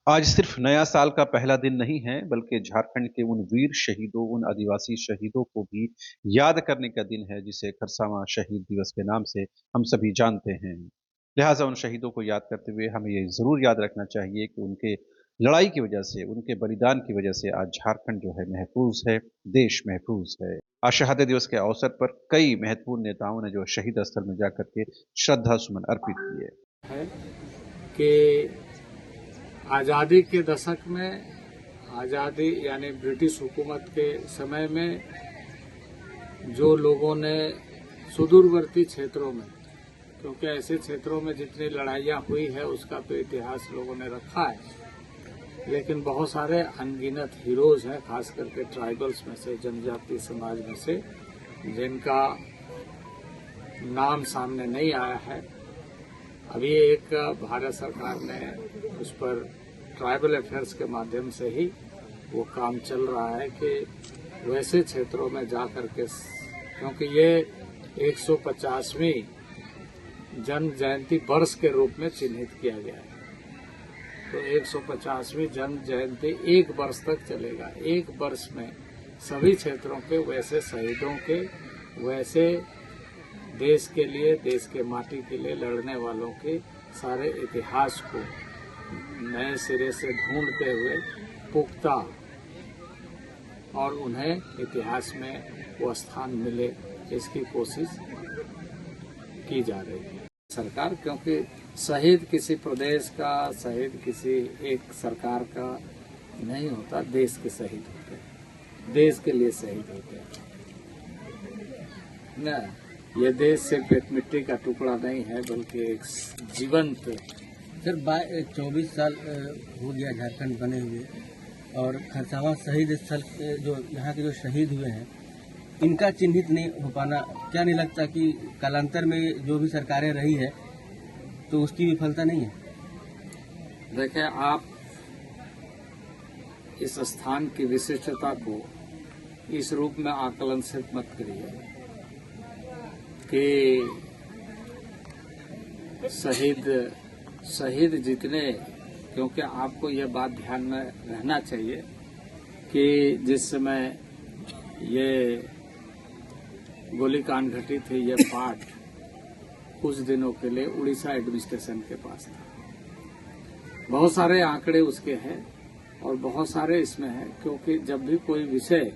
आज सिर्फ नया साल का पहला दिन नहीं है, बल्कि झारखंड के उन वीर शहीदों, उन आदिवासी शहीदों को भी याद करने का दिन है, जिसे खरसावां शहीद दिवस के नाम से हम सभी जानते हैं। लिहाजा उन शहीदों को याद करते हुए हमें ये ज़रूर याद रखना चाहिए कि उनके लड़ाई की वजह से, उनके बलिदान की वजह से आज झारखंड जो है महफूज है, देश महफूज है। आज शहादत दिवस के अवसर पर कई महत्वपूर्ण नेताओं ने जो शहीद स्थल में जाकर के श्रद्धा सुमन अर्पित किए। है कि आज़ादी के दशक में, आज़ादी यानी ब्रिटिश हुकूमत के समय में जो लोगों ने सुदूरवर्ती क्षेत्रों में, क्योंकि ऐसे क्षेत्रों में जितनी लड़ाइयाँ हुई है उसका तो इतिहास लोगों ने रखा है, लेकिन बहुत सारे अनगिनत हीरोज हैं, खास करके ट्राइबल्स में से, जनजातीय समाज में से, जिनका नाम सामने नहीं आया है। अभी एक भारत सरकार ने उस पर ट्राइबल अफेयर्स के माध्यम से ही वो काम चल रहा है कि वैसे क्षेत्रों में जा करके, क्योंकि ये 150वीं जन्म जयंती वर्ष के रूप में चिन्हित किया गया है, तो 150वीं जन्म जयंती एक वर्ष तक चलेगा। एक वर्ष में सभी क्षेत्रों के वैसे शहीदों के, वैसे देश के लिए, देश के माटी के लिए लड़ने वालों के सारे इतिहास को नए सिरे से ढूंढते हुए पुख्ता और उन्हें इतिहास में वो स्थान मिले, इसकी कोशिश की जा रही है सरकार। क्योंकि शहीद किसी प्रदेश का, शहीद किसी एक सरकार का नहीं होता, देश के शहीद होते हैं, देश के लिए शहीद होते हैं न। ये देश सिर्फ एक मिट्टी का टुकड़ा नहीं है, बल्कि एक जीवंत। सर 24 साल हो गया झारखंड बने हुए, और खरसावां शहीद स्थल जो यहाँ के जो शहीद हुए हैं, इनका चिन्हित नहीं हो पाना, क्या नहीं लगता कि कालांतर में जो भी सरकारें रही है तो उसकी विफलता नहीं है? देखें, आप इस स्थान की विशिष्टता को इस रूप में आकलन से मत करिए कि शहीद जितने, क्योंकि आपको यह बात ध्यान में रहना चाहिए कि जिस समय ये गोलीकांड घटी थी, ये पार्ट कुछ दिनों के लिए उड़ीसा एडमिनिस्ट्रेशन के पास था। बहुत सारे आंकड़े उसके हैं और बहुत सारे इसमें हैं, क्योंकि जब भी कोई विषय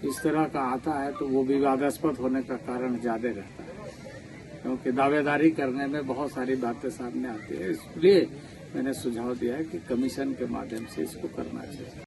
इस तरह का आता है तो वो विवादास्पद होने का कारण ज्यादा रहता है, क्योंकि दावेदारी करने में बहुत सारी बातें सामने आती है। इसलिए मैंने सुझाव दिया है कि कमीशन के माध्यम से इसको करना चाहिए।